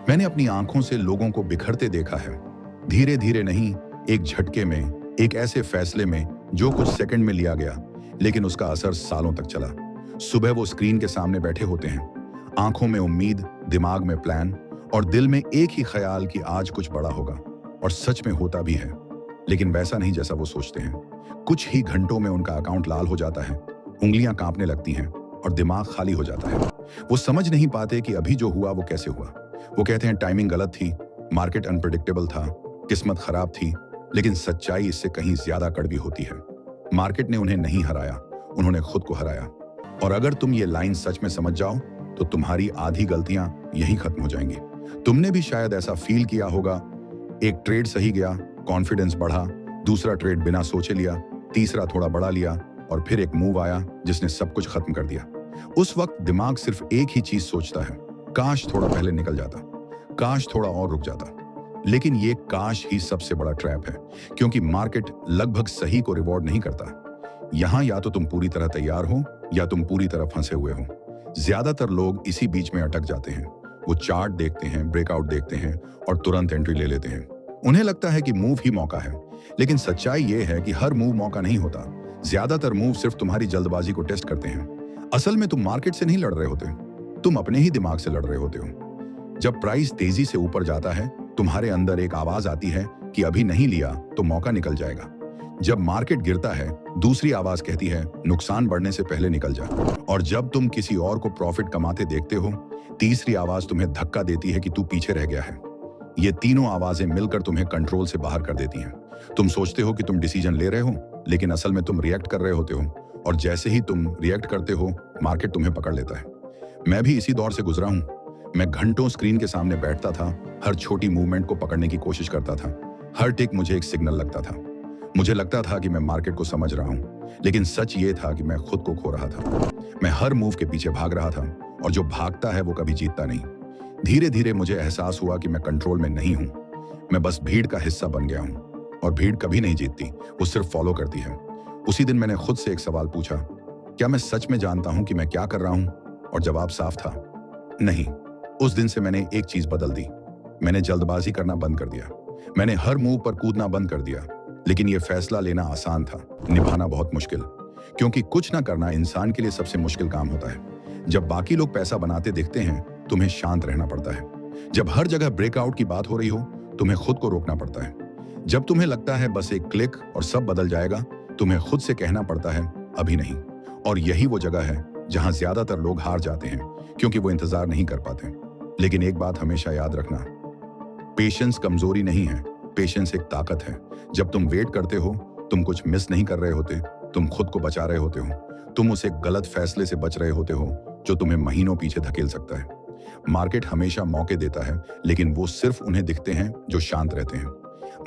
मैंने अपनी आंखों से लोगों को बिखरते देखा है, धीरे धीरे नहीं, एक झटके में, एक ऐसे फैसले में जो कुछ सेकंड में लिया गया, लेकिन उसका असर सालों तक चला। सुबह वो स्क्रीन के सामने बैठे होते हैं, आंखों में उम्मीद, दिमाग में प्लान और दिल में एक ही ख्याल कि आज कुछ बड़ा होगा। और सच में होता भी है, लेकिन वैसा नहीं जैसा वो सोचते हैं। कुछ ही घंटों में उनका अकाउंट लाल हो जाता है, उंगलियां कांपने लगती हैं और दिमाग खाली हो जाता है। वो समझ नहीं पाते कि अभी जो हुआ वो कैसे हुआ। वो कहते हैं टाइमिंग गलत थी, मार्केट अनप्रेडिक्टेबल था, किस्मत खराब थी, लेकिन सच्चाई इससे कहीं ज्यादा कड़वी होती है। मार्केट ने उन्हें नहीं हराया, उन्होंने खुद को हराया। और अगर तुम ये लाइन सच में समझ जाओ तो तुम्हारी आधी गलतियां यहीं खत्म हो जाएंगी। तुमने भी शायद ऐसा फील किया होगा, एक ट्रेड सही गया, कॉन्फिडेंस बढ़ा, दूसरा ट्रेड बिना सोचे लिया, तीसरा थोड़ा बढ़ा लिया और फिर एक मूव आया जिसने सब कुछ खत्म कर दिया। उस वक्त दिमाग सिर्फ एक ही चीज सोचता है, काश थोड़ा पहले निकल जाता, काश थोड़ा और रुक जाता। लेकिन ये काश ही सबसे बड़ा ट्रैप है, क्योंकि मार्केट लगभग सही को रिवॉर्ड नहीं करता। यहां या तो तुम पूरी तरह तैयार हो या तुम पूरी तरह फंसे हुए हो। ज्यादातर लोग इसी बीच में अटक जाते हैं। वो चार्ट देखते हैं, ब्रेकआउट देखते हैं और तुरंत एंट्री ले लेते हैं। उन्हें लगता है कि मूव ही मौका है, लेकिन सच्चाई ये है कि हर मूव मौका नहीं होता। ज्यादातर मूव सिर्फ तुम्हारी जल्दबाजी को टेस्ट करते हैं। असल में तुम मार्केट से नहीं लड़ रहे होते, तुम अपने ही दिमाग से लड़ रहे होते हो। जब प्राइस तेजी से ऊपर जाता है, तुम्हारे अंदर एक आवाज आती है कि अभी नहीं लिया तो मौका निकल जाएगा। जब मार्केट गिरता है, दूसरी आवाज कहती है नुकसान बढ़ने से पहले निकल जा। और जब तुम किसी और को प्रॉफिट कमाते देखते हो, तीसरी आवाज तुम्हें धक्का देती है कि तू पीछे रह गया है। ये तीनों आवाजें मिलकर तुम्हें कंट्रोल से बाहर कर देती हैं। तुम सोचते हो कि तुम डिसीजन ले रहे हो, लेकिन असल में तुम रिएक्ट कर रहे होते हो। और जैसे ही तुम रिएक्ट करते हो, मार्केट तुम्हें पकड़ लेता है। मैं भी इसी दौर से गुजरा हूं। मैं घंटों स्क्रीन के सामने बैठता था, हर छोटी मूवमेंट को पकड़ने की कोशिश करता था। हर टिक मुझे एक सिग्नल लगता था। मुझे लगता था कि मैं मार्केट को समझ रहा हूं, लेकिन सच ये था कि मैं खुद को खो रहा था। मैं हर मूव के पीछे भाग रहा था, और जो भागता है वो कभी जीतता नहीं। धीरे धीरे मुझे एहसास हुआ कि मैं कंट्रोल में नहीं हूं। मैं बस भीड़ का हिस्सा बन गया हूं, और भीड़ कभी नहीं जीतती, वो सिर्फ फॉलो करती है। उसी दिन मैंने खुद से एक सवाल पूछा, क्या मैं सच में जानता हूं कि मैं क्या कर रहा हूं? और जवाब साफ था, नहीं। उस दिन से मैंने एक चीज बदल दी। मैंने जल्दबाजी करना बंद कर दिया। मैंने हर मूव पर कूदना बंद कर दिया। लेकिन यह फैसला लेना आसान था, निभाना बहुत मुश्किल। क्योंकि कुछ ना करना इंसान के लिए सबसे मुश्किल काम होता है। जब बाकी लोग पैसा बनाते दिखते हैं, तुम्हें शांत रहना पड़ता है। जब हर जगह ब्रेकआउट की बात हो रही हो, तुम्हें खुद को रोकना पड़ता है। जब तुम्हें लगता है बस एक क्लिक और सब बदल जाएगा, तुम्हें खुद से कहना पड़ता है अभी नहीं। और यही वो जगह है जहां ज्यादातर लोग हार जाते हैं, क्योंकि वो इंतजार नहीं कर पाते। लेकिन एक बात हमेशा याद रखना, पेशेंस कमजोरी नहीं है, पेशेंस एक ताकत है। जब तुम वेट करते हो, तुम कुछ मिस नहीं कर रहे होते, तुम खुद को बचा रहे होते हो। तुम उस एक गलत फैसले से बच रहे होते हो जो तुम्हें महीनों पीछे धकेल सकता है। मार्केट हमेशा मौके देता है, लेकिन वो सिर्फ उन्हें दिखते हैं जो शांत रहते हैं।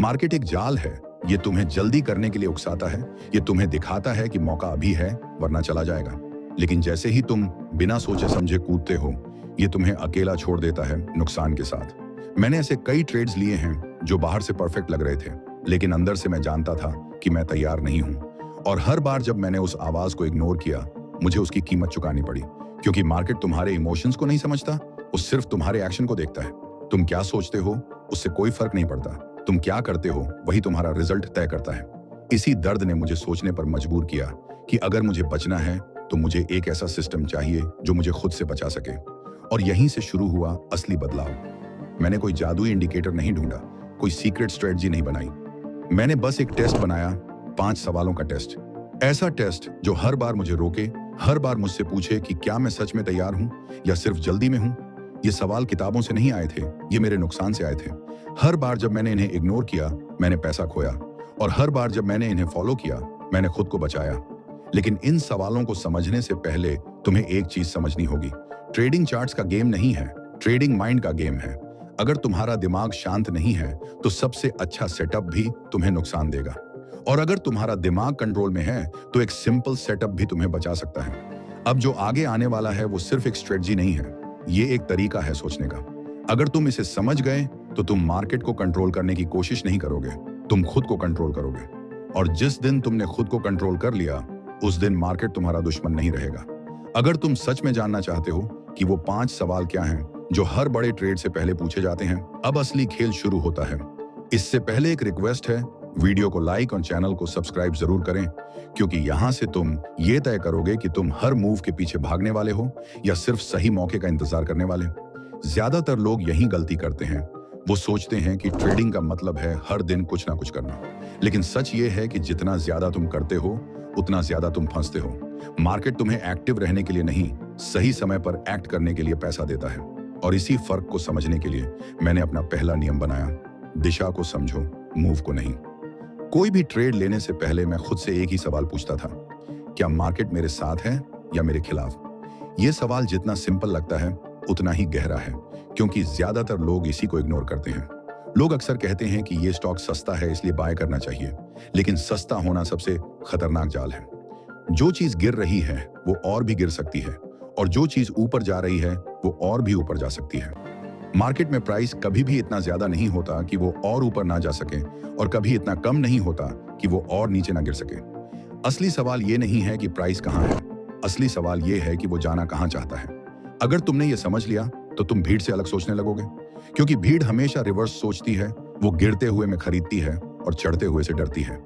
मार्केट एक जाल है, ये तुम्हें जल्दी करने के लिए उकसाता है। ये तुम्हें दिखाता है कि मौका अभी है, वरना चला जाएगा। लेकिन जैसे ही तुम बिना सोचे समझे कूदते हो, ये तुम्हें अकेला छोड़ देता है नुकसान के साथ। मैंने ऐसे कई ट्रेड्स लिए हैं जो बाहर से परफेक्ट लग रहे थे, लेकिन अंदर से मैं जानता था कि मैं तैयार नहीं हूं। और हर बार जब मैंने उस आवाज को इग्नोर किया, मुझे उसकी कीमत चुकानी पड़ी। क्योंकि मार्केट तुम्हारे इमोशंस को नहीं समझता, वो सिर्फ तुम्हारे एक्शन को देखता है। तुम क्या सोचते हो उससे कोई फर्क नहीं पड़ता, तुम क्या करते हो वही तुम्हारा रिजल्ट तय करता है। इसी दर्द ने मुझे सोचने पर मजबूर किया कि अगर मुझे बचना है तो मुझे एक ऐसा सिस्टम चाहिए जो मुझे खुद से बचा सके। और यहीं से शुरू हुआ असली बदलाव। मैंने कोई जादुई इंडिकेटर नहीं ढूंढा, कोई सीक्रेट स्ट्रेटजी नहीं बनाई। मैंने बस एक टेस्ट बनाया, 5 सवालों का टेस्ट। ऐसा टेस्ट जो हर बार मुझे रोके, हर बार मुझसे पूछे कि क्या मैं सच में तैयार हूं या सिर्फ जल्दी में हूं। ये सवाल किताबों से नहीं आए थे, ये मेरे नुकसान से आए थे। हर बार जब मैंने इन्हें इग्नोर किया, मैंने पैसा खोया। और हर बार जब मैंने इन्हें फॉलो किया, मैंने खुद को बचाया। लेकिन इन सवालों को समझने से पहले तुम्हें एक चीज समझनी होगी, ट्रेडिंग चार्ट्स का गेम नहीं है, ट्रेडिंग माइंड का गेम है। अगर तुम्हारा दिमाग शांत नहीं है तो सबसे अच्छा सेटअप भी तुम्हें नुकसान देगा। और अगर तुम्हारा दिमाग कंट्रोल में है तो एक सिंपल सेटअप भी तुम्हें बचा सकता है। अब जो आगे आने वाला है वो सिर्फ एक स्ट्रेटजी नहीं है, ये एक तरीका है सोचने का। अगर तुम इसे समझ गए तो तुम मार्केट को कंट्रोल करने की कोशिश नहीं करोगे, तुम खुद को कंट्रोल करोगे। और जिस दिन तुमने खुद को कंट्रोल कर लिया, उस दिन मार्केट तुम्हारा दुश्मन नहीं रहेगा। अगर तुम सच में जानना चाहते हो कि वो 5 सवाल क्या हैं, जो हर बड़े ट्रेड से पहले पूछे जाते हैं। अब असली खेल शुरू होता है। इससे पहले एक रिक्वेस्ट है, वीडियो को लाइक और चैनल को सब्सक्राइब जरूर करें, क्योंकि यहां से तुम ये तय करोगे कि तुम हर मूव के पीछे भागने वाले हो या सिर्फ सही मौके का इंतजार करने वाले। ज्यादातर लोग यही गलती करते हैं। वो सोचते हैं कि ट्रेडिंग का मतलब है हर दिन कुछ ना कुछ करना, लेकिन सच ये है कि जितना ज्यादा तुम करते हो उतना ज्यादा तुम फंसते हो। मार्केट तुम्हें एक्टिव रहने के लिए नहीं, सही समय पर एक्ट करने के लिए पैसा देता है। और इसी फर्क को समझने के लिए मैंने अपना पहला नियम बनाया, दिशा को समझो, मूव को नहीं। कोई भी ट्रेड लेने से पहले मैं खुद से एक ही सवाल पूछता था, क्या मार्केट मेरे साथ है या मेरे खिलाफ। यह सवाल जितना सिंपल लगता है उतना ही गहरा है, क्योंकि ज्यादातर लोग इसी को इग्नोर करते हैं। लोग अक्सर कहते हैं कि यह स्टॉक सस्ता है इसलिए बाय करना चाहिए, लेकिन सस्ता होना सबसे खतरनाक जाल है। जो चीज गिर रही है वो और भी गिर सकती है, और जो चीज ऊपर जा रही है वो और भी ऊपर जा सकती है। मार्केट में प्राइस कभी भी इतना ज्यादा नहीं होता कि वो और ऊपर ना जा सके, और कभी इतना कम नहीं होता कि वो और नीचे ना गिर सके। असली सवाल ये नहीं है कि प्राइस कहाँ है, असली सवाल ये है कि वो जाना कहाँ चाहता है। अगर तुमने ये समझ लिया तो तुम भीड़ से अलग सोचने लगोगे, क्योंकि भीड़ हमेशा रिवर्स सोचती है। वो गिरते हुए में खरीदती है और चढ़ते हुए से डरती है।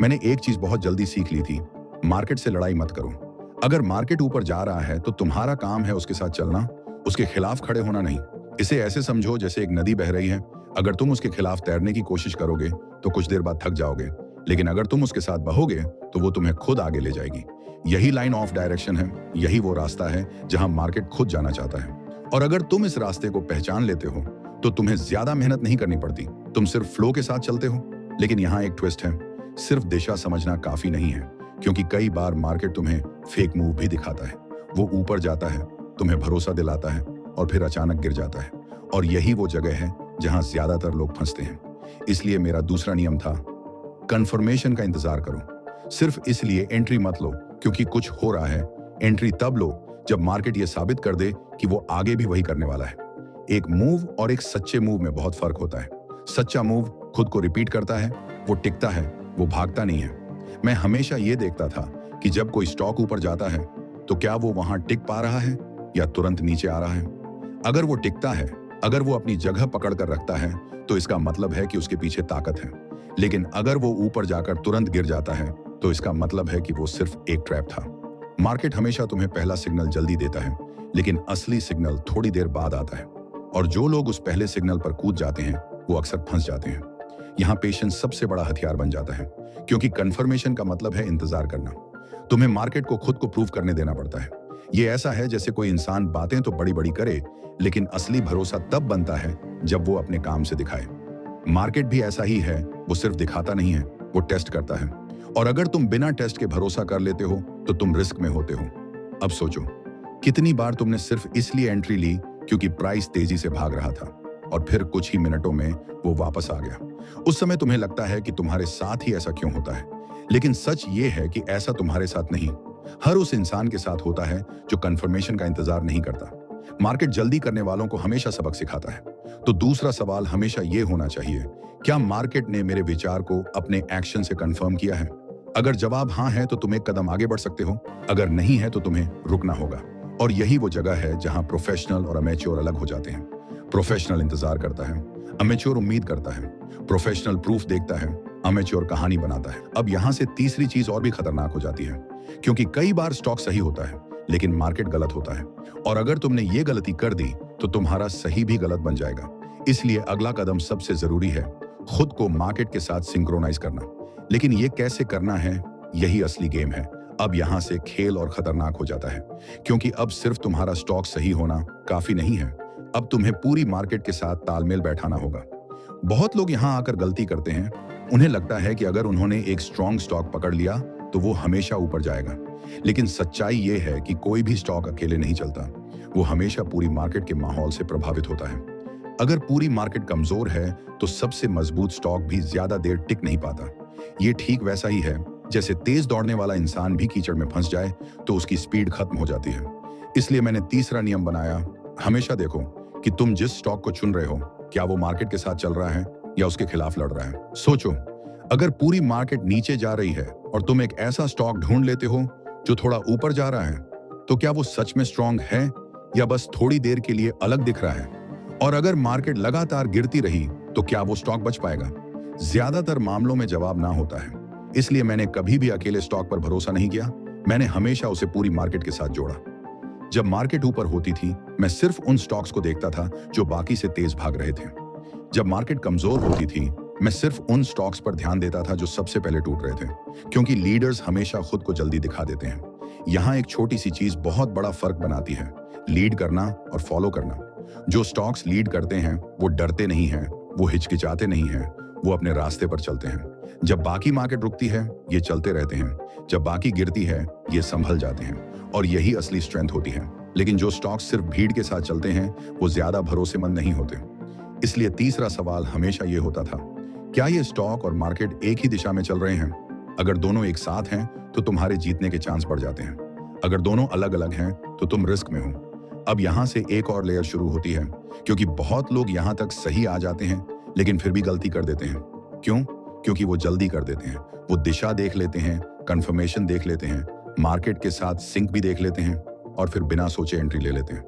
मैंने एक चीज बहुत जल्दी सीख ली थी, मार्केट से लड़ाई मत करो। अगर मार्केट ऊपर जा रहा है तो तुम्हारा काम है उसके साथ चलना, उसके खिलाफ खड़े होना नहीं। इसे ऐसे समझो जैसे एक नदी बह रही है। अगर तुम उसके खिलाफ तैरने की कोशिश करोगे तो कुछ देर बाद थक जाओगे, लेकिन अगर तुम उसके साथ बहोगे तो वो तुम्हें खुद आगे ले जाएगी। यही लाइन ऑफ डायरेक्शन है, यही वो रास्ता है जहां मार्केट खुद जाना चाहता है। और अगर तुम इस रास्ते को पहचान लेते हो तो तुम्हें ज्यादा मेहनत नहीं करनी पड़ती, तुम सिर्फ फ्लो के साथ चलते हो। लेकिन यहाँ एक ट्विस्ट है, सिर्फ दिशा समझना काफी नहीं है, क्योंकि कई बार मार्केट तुम्हें फेक मूव भी दिखाता है। वो ऊपर जाता है, तुम्हें भरोसा दिलाता है, और फिर अचानक गिर जाता है। और यही वो जगह है जहां ज्यादातर लोग फंसते हैं। इसलिए मेरा दूसरा नियम था, कंफर्मेशन का इंतजार करो। सिर्फ इसलिए एंट्री मत लो क्योंकि कुछ हो रहा है। एंट्री तब लो जब मार्केट ये साबित कर दे कि वो आगे भी वही करने वाला है। एक मूव और एक सच्चे मूव में बहुत फर्क होता है। सच्चा मूव खुद को रिपीट करता है, वो टिकता है, वो भागता नहीं है। मैं हमेशा ये देखता था कि जब कोई स्टॉक ऊपर जाता है तो क्या वो वहां टिक पा रहा है या तुरंत नीचे आ रहा है। अगर वो टिकता है, अगर वो अपनी जगह पकड़ कर रखता है, तो इसका मतलब है कि उसके पीछे ताकत है। लेकिन अगर वो ऊपर जाकर तुरंत गिर जाता है तो इसका मतलब है कि वो सिर्फ एक ट्रैप था। मार्केट हमेशा तुम्हें पहला सिग्नल जल्दी देता है, लेकिन असली सिग्नल थोड़ी देर बाद आता है। और जो लोग उस पहले सिग्नल पर कूद जाते हैं वो अक्सर फंस जाते हैं। यहाँ पेशेंस सबसे बड़ा हथियार बन जाता है, क्योंकि कंफर्मेशन का मतलब है इंतजार करना। तुम्हें मार्केट को खुद को प्रूव करने देना पड़ता है। ये ऐसा है जैसे कोई इंसान बातें तो बड़ी बड़ी करे, लेकिन असली भरोसा तब बनता है जब वो अपने काम से दिखाए। मार्केट भी ऐसा ही है, वो सिर्फ दिखाता नहीं है, वो टेस्ट करता है। और अगर तुम बिना टेस्ट के भरोसा कर लेते हो तो तुम रिस्क में होते हो। अब सोचो, कितनी बार तुमने सिर्फ इसलिए एंट्री ली क्योंकि प्राइस तेजी से भाग रहा था, और फिर कुछ ही मिनटों में वो वापस आ गया। उस समय तुम्हें लगता है कि तुम्हारे साथ ही ऐसा क्यों होता है, लेकिन सच ये है कि ऐसा तुम्हारे साथ नहीं, हर उस इंसान के साथ होता है जो कंफर्मेशन का इंतजार नहीं करता। मार्केट जल्दी करने वालों को हमेशा सबक सिखाता है। तो दूसरा सवाल हमेशा ये होना चाहिए, क्या मार्केट ने मेरे विचार को अपने एक्शन से कंफर्म किया है। अगर जवाब हाँ है तो तुम एक कदम आगे बढ़ सकते हो, अगर नहीं है तो तुम्हें रुकना होगा। और यही वो जगह है जहां प्रोफेशनल और अमेच्योर अलग हो जाते हैं। प्रोफेशनल इंतजार करता है, अमेच्योर उम्मीद करता है। प्रोफेशनल प्रूफ देखता है, अमेच्योर कहानी बनाता है। अब यहां से तीसरी चीज और भी खतरनाक हो जाती है, क्योंकि कई बार स्टॉक सही होता है लेकिन मार्केट गलत होता है। और अगर तुमने ये गलती कर दी तो तुम्हारा सही भी गलत बन जाएगा। इसलिए अगला कदम सबसे जरूरी है, खुद को मार्केट के साथ सिंक्रोनाइज करना। लेकिन ये कैसे करना है, यही असली गेम है। अब यहां से खेल और खतरनाक हो जाता है, क्योंकि अब सिर्फ तुम्हारा स्टॉक सही होना काफी नहीं है, अब तुम्हें पूरी मार्केट के साथ तालमेल बैठाना होगा। बहुत लोग यहां आकर गलती करते हैं। उन्हें लगता है कि अगर उन्होंने एक स्ट्रॉन्ग स्टॉक पकड़ लिया तो वो हमेशा ऊपर जाएगा। लेकिन सच्चाई ये है कि कोई भी स्टॉक अकेले नहीं चलता, वो हमेशा पूरी मार्केट के माहौल से प्रभावित होता है। अगर पूरी मार्केट कमजोर है तो सबसे मजबूत स्टॉक भी ज्यादा देर टिक नहीं पाता। ये ठीक वैसा ही है जैसे तेज दौड़ने वाला इंसान भी कीचड़ में फंस जाए तो उसकी स्पीड खत्म हो जाती है। इसलिए मैंने तीसरा नियम बनाया, हमेशा देखो कि तुम जिस स्टॉक को चुन रहे हो, क्या वो मार्केट के साथ चल रहा है या उसके खिलाफ लड़ रहा है। सोचो, अगर पूरी मार्केट नीचे जा रही है और तुम एक ऐसा स्टॉक ढूंढ लेते हो जो थोड़ा ऊपर जा रहा है, तो क्या वो सच में स्ट्रांग है या बस थोड़ी देर के लिए अलग दिख रहा है? और अगर मार्केट लगातार गिरती रही तो क्या वो स्टॉक बच पाएगा? ज्यादातर मामलों में जवाब ना होता है। इसलिए मैंने कभी भी अकेले स्टॉक पर भरोसा नहीं किया। मैंने हमेशा उसे पूरी मार्केट के साथ जोड़ा। जब मार्केट ऊपर होती थी, मैं सिर्फ उन स्टॉक्स को देखता था जो बाकी से तेज भाग रहे थे। जब मार्केट कमजोर होती थी, मैं सिर्फ उन स्टॉक्स पर ध्यान देता था जो सबसे पहले टूट रहे थे, क्योंकि लीडर्स हमेशा खुद को जल्दी दिखा देते हैं। यहाँ एक छोटी सी चीज बहुत बड़ा फर्क बनाती है, लीड करना और फॉलो करना। जो स्टॉक्स लीड करते हैं वो डरते नहीं हैं, वो हिचकिचाते नहीं हैं, वो अपने रास्ते पर चलते हैं। जब बाकी मार्केट रुकती है, ये चलते रहते हैं। जब बाकी गिरती है, ये संभल जाते हैं। और यही असली स्ट्रेंथ होती है। लेकिन जो स्टॉक्स सिर्फ भीड़ के साथ चलते हैं, वो ज्यादा भरोसेमंद नहीं होते। इसलिए तीसरा सवाल हमेशा ये होता था, क्या ये स्टॉक और मार्केट एक ही दिशा में चल रहे हैं? अगर दोनों एक साथ हैं तो तुम्हारे जीतने के चांस बढ़ जाते हैं। अगर दोनों अलग अलग हैं तो तुम रिस्क में हो। अब यहाँ से एक और लेयर शुरू होती है, क्योंकि बहुत लोग यहाँ तक सही आ जाते हैं लेकिन फिर भी गलती कर देते हैं। क्यों? क्योंकि वो जल्दी कर देते हैं। वो दिशा देख लेते हैं, कंफर्मेशन देख लेते हैं, मार्केट के साथ सिंक भी देख लेते हैं और फिर बिना सोचे एंट्री ले लेते हैं।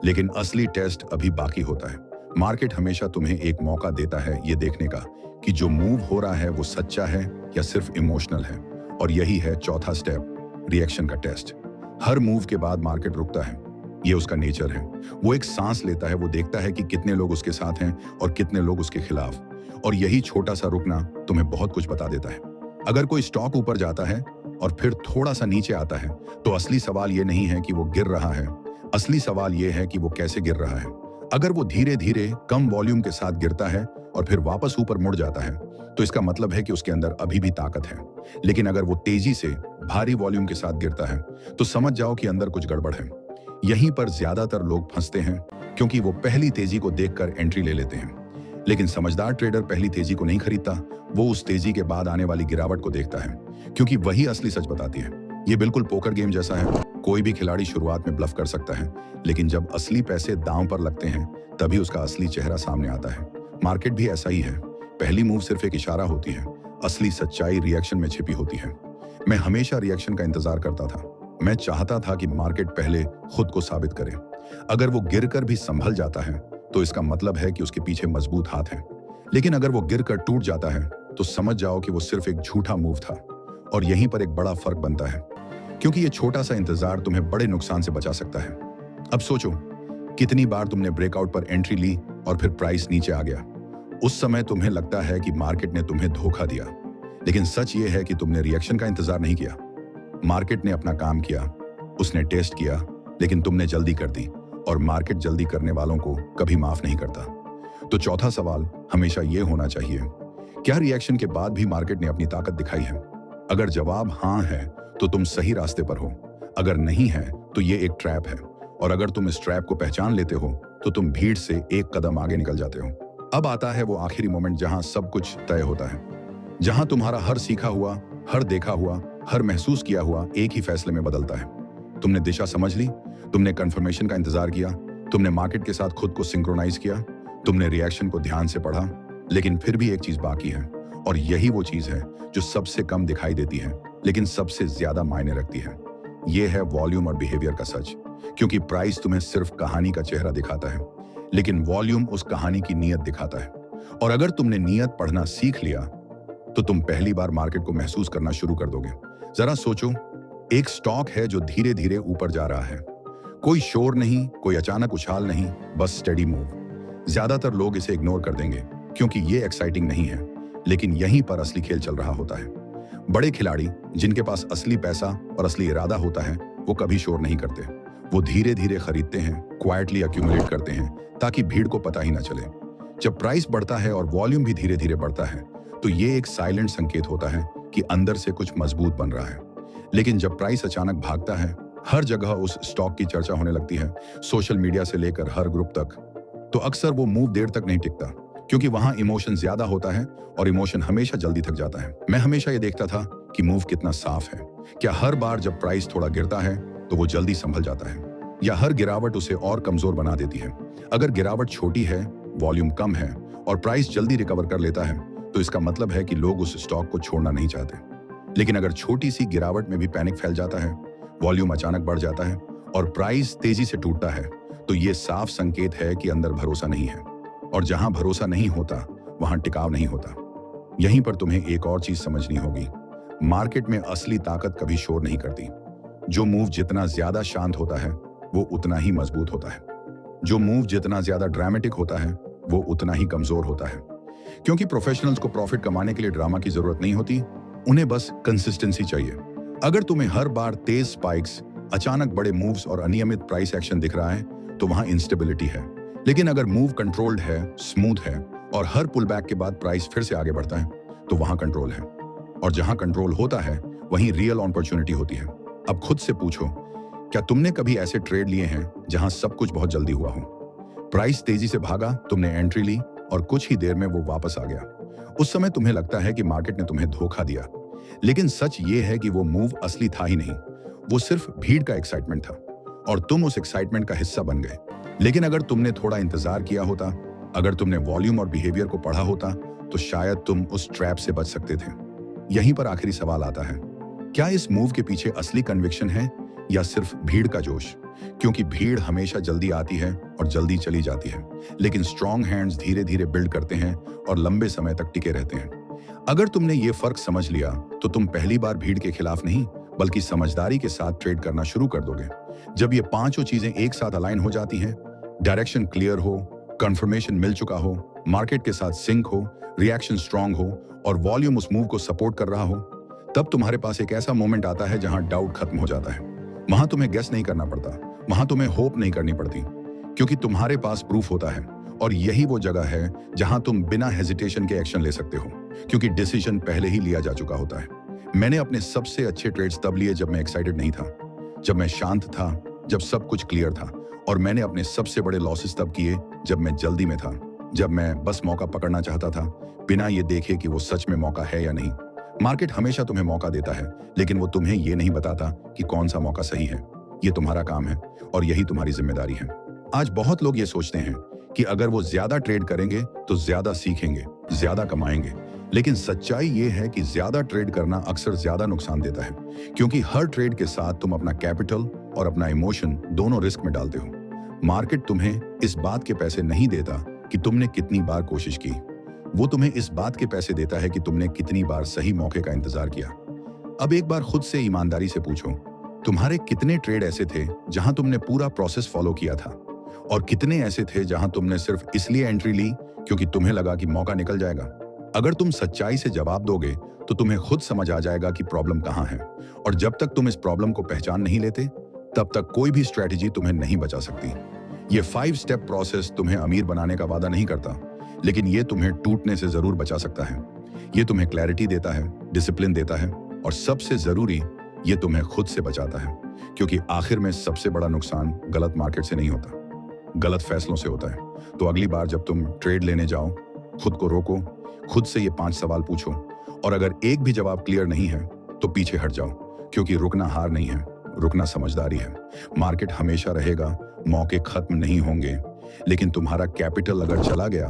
लेकिन असली टेस्ट अभी बाकी होता है। मार्केट हमेशा तुम्हें एक मौका देता है ये देखने का कि जो मूव हो रहा है वो सच्चा है या सिर्फ इमोशनल है। और यही है चौथा स्टेप, रिएक्शन का टेस्ट। हर मूव के बाद मार्केट रुकता है, ये उसका नेचर है। वो एक सांस लेता है, वो देखता है कि कितने लोग उसके साथ हैं और कितने लोग उसके खिलाफ। और यही छोटा सा रुकना तुम्हें बहुत कुछ बता देता है। अगर कोई स्टॉक ऊपर जाता है और फिर थोड़ा सा नीचे आता है, तो असली सवाल ये नहीं है कि वो गिर रहा है, असली सवाल ये है कि वो कैसे गिर रहा है। अगर वो धीरे धीरे कम वॉल्यूम के साथ गिरता है और फिर वापस ऊपर मुड़ जाता है, तो इसका मतलब है कि उसके अंदर अभी भी ताकत है। लेकिन अगर वो तेजी से भारी वॉल्यूम के साथ गिरता है, तो समझ जाओ कि अंदर कुछ गड़बड़ है। यहीं पर ज्यादातर लोग फंसते हैं, क्योंकि वो पहली तेजी को देखकर एंट्री ले लेते हैं। लेकिन समझदार ट्रेडर पहली तेजी को नहीं खरीदता, वो उस तेजी के बाद आने वाली गिरावट को देखता है, क्योंकि वही असली सच बताती है। ये बिल्कुल पोकर गेम जैसा है। कोई भी खिलाड़ी शुरुआत में ब्लफ कर सकता है, लेकिन जब असली पैसे दांव पर लगते हैं, तभी उसका असली चेहरा सामने आता है। मार्केट भी ऐसा ही है। पहली मूव सिर्फ एक इशारा होती है, असली सच्चाई रिएक्शन में छिपी होती है। मैं हमेशा रिएक्शन का इंतजार करता था। मैं चाहता था कि मार्केट पहले खुद को साबित करे। अगर वो गिरकर भी संभल जाता है, तो इसका मतलब है कि उसके पीछे मजबूत हाथ है। लेकिन अगर वो गिरकर टूट जाता है, तो समझ जाओ कि वो सिर्फ एक झूठा मूव था। और यहीं पर एक बड़ा फर्क बनता है, क्योंकि ये छोटा सा इंतजार तुम्हें बड़े नुकसान से बचा सकता है। अब सोचो, कितनी बार तुमने ब्रेकआउट पर एंट्री ली और फिर प्राइस नीचे आ गया। उस समय तुम्हें लगता है कि मार्केट ने तुम्हें धोखा दिया, लेकिन सच ये है कि तुमने रिएक्शन का इंतजार नहीं किया। मार्केट ने अपना काम किया, उसने टेस्ट किया, लेकिन तुमने जल्दी कर दी, और मार्केट जल्दी करने वालों को कभी माफ नहीं करता। तो चौथा सवाल हमेशा ये होना चाहिए, क्या रिएक्शन के बाद भी मार्केट ने अपनी ताकत दिखाई है? अगर जवाब हाँ है, तो तुम सही रास्ते पर हो। अगर नहीं है, तो ये एक ट्रैप है। और अगर तुम इस ट्रैप को पहचान लेते हो, तो तुम भीड़ से एक कदम आगे निकल जाते हो। अब आता है वो आखिरी मोमेंट जहां सब कुछ तय होता है, जहां तुम्हारा हर सीखा हुआ, हर देखा हुआ, हर महसूस किया हुआ एक ही फैसले में बदलता है। तुमने दिशा समझ ली, तुमने कंफर्मेशन का इंतजार किया, तुमने मार्केट के साथ खुद को सिंक्रोनाइज किया, तुमने रिएक्शन को ध्यान से पढ़ा, लेकिन फिर भी एक चीज बाकी है। और यही वो चीज है जो सबसे कम दिखाई देती है, लेकिन सबसे ज्यादा मायने रखती है। यह है वॉल्यूम और बिहेवियर का सच। क्योंकि प्राइस तुम्हें सिर्फ कहानी का चेहरा दिखाता है, लेकिन वॉल्यूम उस कहानी की नीयत दिखाता है। और अगर तुमने नीयत पढ़ना सीख लिया, तो तुम पहली बार मार्केट को महसूस करना शुरू कर दोगे। जरा सोचो, एक स्टॉक है जो धीरे धीरे ऊपर जा रहा है। कोई शोर नहीं, कोई अचानक उछाल नहीं, बस स्टेडी मूव। ज्यादातर लोग इसे इग्नोर कर देंगे क्योंकि ये एक्साइटिंग नहीं है, लेकिन यहीं पर असली खेल चल रहा होता है। बड़े खिलाड़ी जिनके पास असली पैसा और असली इरादा होता है, वो कभी शोर नहीं करते। वो धीरे धीरे खरीदते हैं, क्वाइटली अक्यूमुलेट करते हैं, ताकि भीड़ को पता ही ना चले। जब प्राइस बढ़ता है और वॉल्यूम भी धीरे धीरे बढ़ता है, तो ये एक साइलेंट संकेत होता है कि अंदर से कुछ मजबूत बन रहा है। लेकिन जब प्राइस अचानक भागता है, हर जगह उस स्टॉक की चर्चा होने लगती है, सोशल मीडिया से लेकर हर ग्रुप तक, तो अक्सर वो मूव देर तक नहीं टिकता, क्योंकि वहां इमोशन ज्यादा होता है और इमोशन हमेशा जल्दी थक जाता है। मैं हमेशा ये देखता था कि मूव कितना साफ है। क्या हर बार जब प्राइस थोड़ा गिरता है तो वो जल्दी संभल जाता है, या हर गिरावट उसे और कमजोर बना देती है? अगर गिरावट छोटी है, वॉल्यूम कम है और प्राइस जल्दी रिकवर कर लेता है, तो इसका मतलब है कि लोग उस स्टॉक को छोड़ना नहीं चाहते। लेकिन अगर छोटी सी गिरावट में भी पैनिक फैल जाता है, वॉल्यूम अचानक बढ़ जाता है और प्राइस तेजी से टूटता है, तो ये साफ संकेत है कि अंदर भरोसा नहीं है, और जहां भरोसा नहीं होता वहां टिकाव नहीं होता। यहीं पर तुम्हें एक और चीज समझनी होगी। मार्केट में असली ताकत कभी शोर नहीं करती। जो मूव जितना ज्यादा शांत होता है वो उतना ही मजबूत होता है। जो मूव जितना ज्यादा ड्रामेटिक होता है वो उतना ही कमजोर होता है। क्योंकि प्रोफेशनल्स को प्रॉफिट कमाने के लिए ड्रामा की जरूरत नहीं होती, उन्हें बस कंसिस्टेंसी चाहिए। अगर तुम्हें हर बार तेज स्पाइक्स, अचानक बड़े मूव्स और अनियमित प्राइस एक्शन दिख रहा है तो वहां इंस्टेबिलिटी है। लेकिन अगर मूव कंट्रोल्ड है, स्मूथ है और हर पुल बैक के बाद प्राइस फिर से आगे बढ़ता है तो वहां कंट्रोल है। और जहां कंट्रोल होता है वहीं रियल अपॉर्चुनिटी होती है। अब खुद से पूछो, क्या तुमने कभी ऐसे ट्रेड लिए हैं जहां सब कुछ बहुत जल्दी हुआ हो? प्राइस तेजी से भागा, तुमने एंट्री ली और कुछ ही देर में वो वापस आ गया। उस समय तुम्हें लगता है कि मार्केट ने तुम्हें धोखा दिया, लेकिन सच ये है कि वो मूव असली था ही नहीं, वो सिर्फ भीड़ का एक्साइटमेंट था और तुम उस एक्साइटमेंट का हिस्सा बन गए। लेकिन अगर तुमने थोड़ा इंतजार किया होता, अगर तुमने वॉल्यूम और बिहेवियर को पढ़ा होता तो शायद तुम उस ट्रैप से बच सकते थे। यहीं पर आखिरी सवाल आता है, क्या इस मूव के पीछे असली कन्विक्शन है या सिर्फ भीड़ का जोश? क्योंकि भीड़ हमेशा जल्दी आती है और जल्दी चली जाती है, लेकिन स्ट्रॉन्ग हैंड्स धीरे धीरे बिल्ड करते हैं और लंबे समय तक टिके रहते हैं। अगर तुमने ये फर्क समझ लिया तो तुम पहली बार भीड़ के खिलाफ नहीं बल्कि समझदारी के साथ ट्रेड करना शुरू कर दोगे। जब ये पांचों चीजें एक साथ अलाइन हो जाती हैं, डायरेक्शन क्लियर हो, कंफर्मेशन मिल चुका हो, मार्केट के साथ सिंक हो, रिएक्शन स्ट्रांग हो और वॉल्यूम उस मूव को सपोर्ट कर रहा हो, तब तुम्हारे पास एक ऐसा मोमेंट आता है जहां डाउट खत्म हो जाता है। वहां तुम्हें गेस नहीं करना पड़ता, वहां तुम्हें होप नहीं करनी पड़ती, क्योंकि तुम्हारे पास प्रूफ होता है। और यही वो जगह है जहां तुम बिना हेजिटेशन के एक्शन ले सकते हो, क्योंकि डिसीजन पहले ही लिया जा चुका होता है। मैंने अपने सबसे अच्छे ट्रेड्स तब लिए जब मैं एक्साइटेड नहीं था, जब मैं शांत था, जब सब कुछ क्लियर था। और मैंने अपने सबसे बड़े लॉसेस तब किए जब मैं जल्दी में था, जब मैं बस मौका पकड़ना चाहता था बिना ये देखे कि वो सच में मौका है या नहीं। मार्केट हमेशा तुम्हें मौका देता है, लेकिन वो तुम्हें ये नहीं बताता कि कौन सा मौका सही है। ये तुम्हारा काम है और यही तुम्हारी जिम्मेदारी है। आज बहुत लोग ये सोचते हैं कि अगर वो ज्यादा ट्रेड करेंगे तो ज्यादा सीखेंगे, ज्यादा कमाएंगे। लेकिन सच्चाई ये है कि ज्यादा ट्रेड करना अक्सर ज्यादा नुकसान देता है, क्योंकि हर ट्रेड के साथ तुम अपना कैपिटल और अपना इमोशन दोनों रिस्क में डालते हो। मार्केट तुम्हें इस बात के पैसे नहीं देता कि तुमने कितनी बार कोशिश की, वो तुम्हें इस बात के पैसे देता है कि तुमने कितनी बार सही मौके का इंतजार किया। अब एक बार खुद से ईमानदारी से पूछो, तुम्हारे कितने ट्रेड ऐसे थे जहां तुमने पूरा प्रोसेस फॉलो किया था, और कितने ऐसे थे जहां तुमने सिर्फ इसलिए एंट्री ली क्योंकि तुम्हें लगा कि मौका निकल जाएगा? अगर तुम सच्चाई से जवाब दोगे तो तुम्हें खुद समझ आ जाएगा कि प्रॉब्लम कहां है। और जब तक तुम इस प्रॉब्लम को पहचान नहीं लेते, तब तक कोई भी स्ट्रेटेजी तुम्हें नहीं बचा सकती। ये 5 स्टेप प्रोसेस तुम्हें अमीर बनाने का वादा नहीं करता, लेकिन ये तुम्हें टूटने से जरूर बचा सकता है। ये तुम्हें क्लैरिटी देता है, डिसिप्लिन देता है, और सबसे जरूरी, ये तुम्हें खुद से बचाता है। क्योंकि आखिर में सबसे बड़ा नुकसान गलत मार्केट से नहीं होता, गलत फैसलों से होता है। तो अगली बार जब तुम ट्रेड लेने जाओ, खुद को रोको, खुद से ये 5 सवाल पूछो, और अगर एक भी जवाब क्लियर नहीं है तो पीछे हट जाओ, क्योंकि रुकना हार नहीं है, रुकना समझदारी है। मार्केट हमेशा रहेगा, मौके खत्म नहीं होंगे, लेकिन तुम्हारा कैपिटल अगर चला गया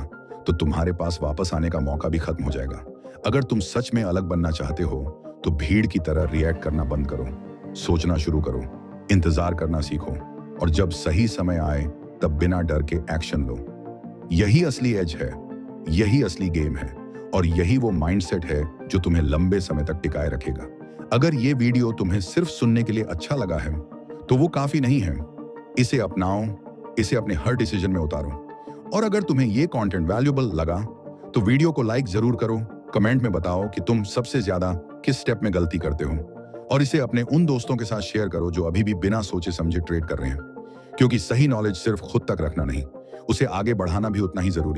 तो तुम्हारे पास वापस आने का मौका भी खत्म हो जाएगा। अगर तुम सच में अलग बनना चाहते हो तो भीड़ की तरह रिएक्ट करना बंद करो, सोचना शुरू करो, इंतजार करना सीखो, और जब सही समय आए तब बिना डर के एक्शन लो। यही असली एज है, यही असली गेम है, और यही वो माइंडसेट है जो तुम्हें लंबे समय तक टिकाए रखेगा। अगर ये वीडियो तुम्हें सिर्फ सुनने के लिए अच्छा लगा है तो वो काफी नहीं है। इसे अपनाओ, इसे अपने हर डिसीजन में उतारो। और अगर तुम्हें ये कंटेंट वैल्यूएबल लगा तो वीडियो को लाइक जरूर करो, कमेंट में बताओ कि तुम सबसे ज्यादा किस स्टेप में गलती करते हो, और इसे अपने उन दोस्तों के साथ शेयर करो जो अभी भी बिना सोचे समझे ट्रेड कर रहे हैं। क्योंकि सही नॉलेज सिर्फ खुद तक रखना नहीं, उसे आगे बढ़ाना भी उतना ही जरूरी है।